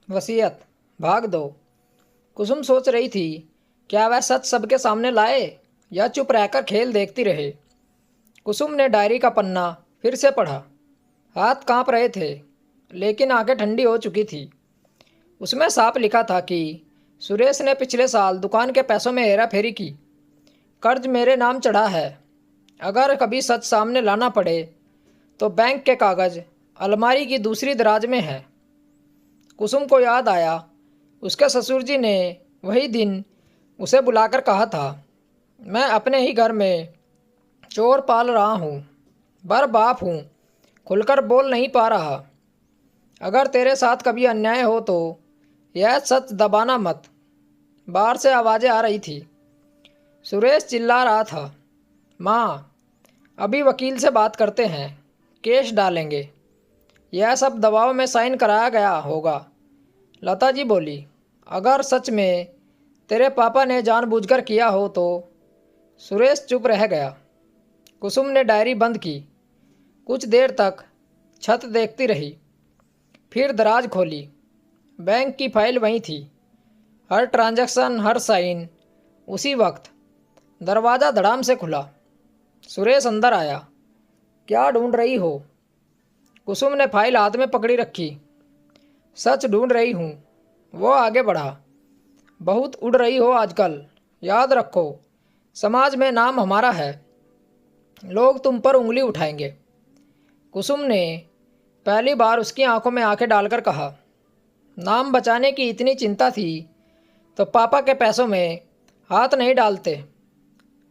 वसीयत, भाग दो। कुसुम सोच रही थी, क्या वह सच सबके सामने लाए या चुप रहकर खेल देखती रहे। कुसुम ने डायरी का पन्ना फिर से पढ़ा। हाथ कांप रहे थे, लेकिन आंखें ठंडी हो चुकी थी। उसमें साफ लिखा था कि सुरेश ने पिछले साल दुकान के पैसों में हेरा फेरी की। कर्ज मेरे नाम चढ़ा है। अगर कभी सच सामने लाना पड़े तो बैंक के कागज़ अलमारी की दूसरी दराज में है। कुसुम को याद आया, उसके ससुर जी ने वही दिन उसे बुलाकर कहा था, मैं अपने ही घर में चोर पाल रहा हूँ, बाप हूँ, खुलकर बोल नहीं पा रहा। अगर तेरे साथ कभी अन्याय हो तो यह सच दबाना मत। बाहर से आवाज़ें आ रही थी। सुरेश चिल्ला रहा था, माँ, अभी वकील से बात करते हैं, केस डालेंगे। यह सब दबाव में साइन कराया गया होगा। लता जी बोली, अगर सच में तेरे पापा ने जानबूझकर किया हो तो। सुरेश चुप रह गया। कुसुम ने डायरी बंद की। कुछ देर तक छत देखती रही, फिर दराज खोली। बैंक की फाइल वहीं थी, हर ट्रांजैक्शन, हर साइन। उसी वक्त दरवाज़ा धड़ाम से खुला। सुरेश अंदर आया। क्या ढूंढ रही हो? कुसुम ने फाइल हाथ में पकड़ी रखी। सच ढूंढ रही हूँ। वो आगे बढ़ा। बहुत उड़ रही हो आजकल। याद रखो, समाज में नाम हमारा है, लोग तुम पर उंगली उठाएंगे। कुसुम ने पहली बार उसकी आंखों में आंखें डालकर कहा, नाम बचाने की इतनी चिंता थी तो पापा के पैसों में हाथ नहीं डालते।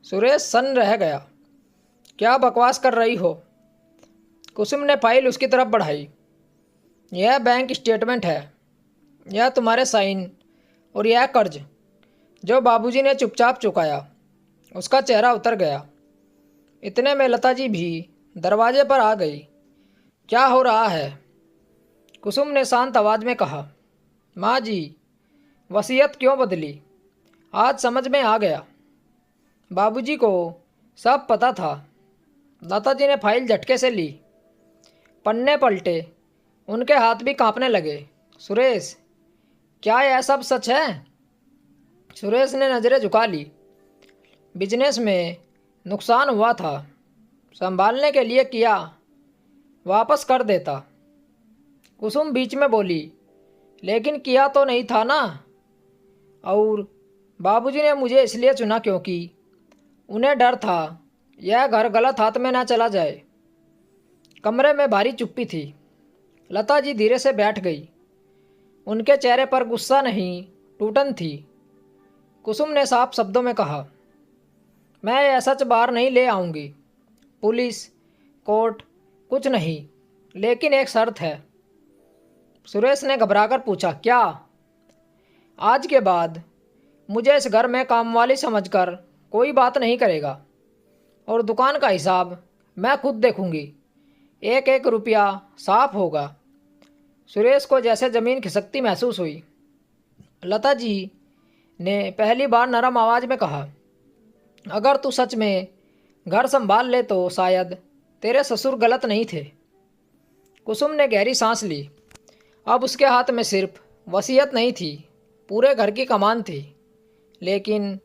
सुरेश सन्न रह गया। क्या बकवास कर रही हो? कुसुम ने फाइल उसकी तरफ बढ़ाई। यह बैंक स्टेटमेंट है, यह तुम्हारे साइन, और यह कर्ज जो बाबूजी ने चुपचाप चुकाया। उसका चेहरा उतर गया। इतने में लता जी भी दरवाजे पर आ गई। क्या हो रहा है? कुसुम ने शांत आवाज़ में कहा, माँ जी, वसीयत क्यों बदली? आज समझ में आ गया। बाबूजी को सब पता था। लता जी ने फाइल झटके से ली। पन्ने पलटे, उनके हाथ भी कांपने लगे। सुरेश, क्या यह सब सच है? सुरेश ने नज़रें झुका ली। बिजनेस में नुकसान हुआ था, संभालने के लिए किया, वापस कर देता। कुसुम बीच में बोली, लेकिन किया तो नहीं था ना। और बाबूजी ने मुझे इसलिए चुना क्योंकि उन्हें डर था यह घर गलत हाथ में ना चला जाए। कमरे में भारी चुप्पी थी। लता जी धीरे से बैठ गई। उनके चेहरे पर गुस्सा नहीं, टूटन थी। कुसुम ने साफ शब्दों में कहा, मैं यह सच बाहर नहीं ले आऊँगी। पुलिस, कोर्ट, कुछ नहीं, लेकिन एक शर्त है। सुरेश ने घबराकर पूछा, क्या? आज के बाद मुझे इस घर में कामवाली समझकर कोई बात नहीं करेगा, और दुकान का हिसाब मैं खुद देखूंगी। एक एक रुपया साफ होगा। सुरेश को जैसे ज़मीन खिसकती महसूस हुई। लता जी ने पहली बार नरम आवाज़ में कहा, अगर तू सच में घर संभाल ले तो शायद तेरे ससुर गलत नहीं थे। कुसुम ने गहरी सांस ली। अब उसके हाथ में सिर्फ वसीयत नहीं थी, पूरे घर की कमान थी। लेकिन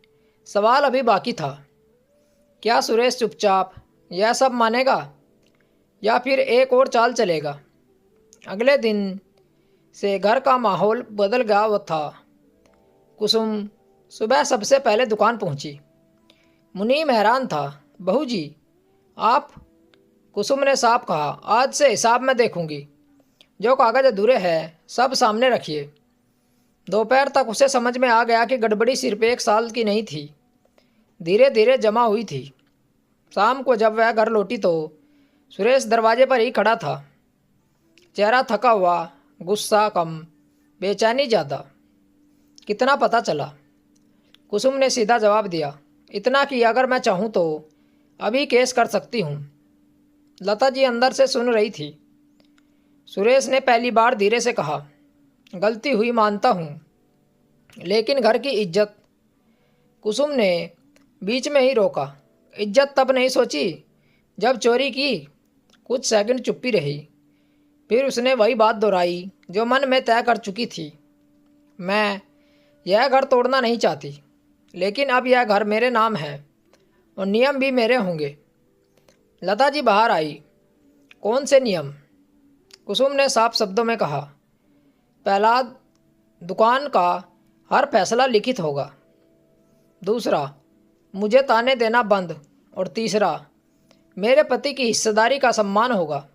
सवाल अभी बाकी था, क्या सुरेश चुपचाप यह सब मानेगा या फिर एक और चाल चलेगा? अगले दिन से घर का माहौल बदल गया वो था। कुसुम सुबह सबसे पहले दुकान पहुंची। मुनीम हैरान था। बहू जी, आप? कुसुम ने साफ कहा, आज से हिसाब में देखूंगी। जो कागज़ अधूरे हैं सब सामने रखिए। दोपहर तक उसे समझ में आ गया कि गड़बड़ी सिर्फ एक साल की नहीं थी, धीरे धीरे जमा हुई थी। शाम को जब वह घर लौटी तो सुरेश दरवाजे पर ही खड़ा था। चेहरा थका हुआ, गुस्सा कम, बेचैनी ज़्यादा। कितना पता चला? कुसुम ने सीधा जवाब दिया, इतना कि अगर मैं चाहूँ तो अभी केस कर सकती हूँ। लता जी अंदर से सुन रही थी। सुरेश ने पहली बार धीरे से कहा, गलती हुई मानता हूँ, लेकिन घर की इज्जत। कुसुम ने बीच में ही रोका, इज्जत तब नहीं सोची जब चोरी की। कुछ सेकंड चुप्पी रही, फिर उसने वही बात दोहराई, जो मन में तय कर चुकी थी। मैं यह घर तोड़ना नहीं चाहती, लेकिन अब यह घर मेरे नाम है और नियम भी मेरे होंगे। लता जी बाहर आई। कौन से नियम? कुसुम ने साफ शब्दों में कहा। पहला, दुकान का हर फैसला लिखित होगा। दूसरा, मुझे ताने देना बंद। और तीसरा, मेरे पति की हिस्सेदारी का सम्मान होगा,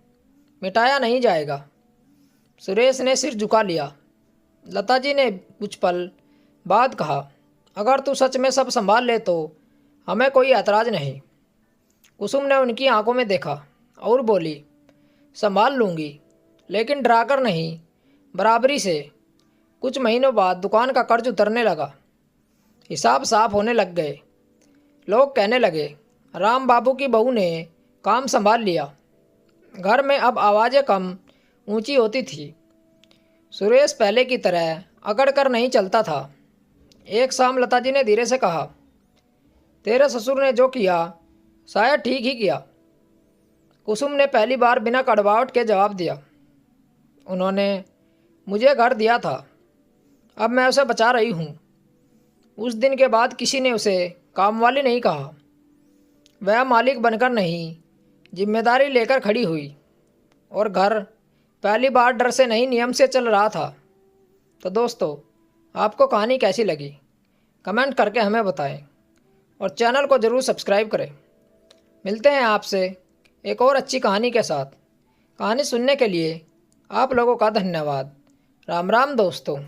मिटाया नहीं जाएगा। सुरेश ने सिर झुका लिया। लता जी ने कुछ पल बाद कहा, अगर तू सच में सब संभाल ले तो हमें कोई ऐतराज़ नहीं। कुसुम ने उनकी आंखों में देखा और बोली, संभाल लूँगी, लेकिन डराकर नहीं, बराबरी से। कुछ महीनों बाद दुकान का कर्ज उतरने लगा। हिसाब साफ होने लग गए। लोग कहने लगे, राम बाबू की बहू ने काम संभाल लिया। घर में अब आवाज़ें कम ऊंची होती थी। सुरेश पहले की तरह अकड़ कर नहीं चलता था। एक शाम लता जी ने धीरे से कहा, तेरे ससुर ने जो किया शायद ठीक ही किया। कुसुम ने पहली बार बिना कड़वाहट के जवाब दिया। उन्होंने मुझे घर दिया था, अब मैं उसे बचा रही हूँ। उस दिन के बाद किसी ने उसे कामवाली नहीं कहा। वह मालिक बनकर नहीं, जिम्मेदारी लेकर खड़ी हुई। और घर पहली बार डर से नहीं, नियम से चल रहा था। तो दोस्तों, आपको कहानी कैसी लगी कमेंट करके हमें बताएं और चैनल को ज़रूर सब्सक्राइब करें। मिलते हैं आपसे एक और अच्छी कहानी के साथ। कहानी सुनने के लिए आप लोगों का धन्यवाद। राम राम दोस्तों।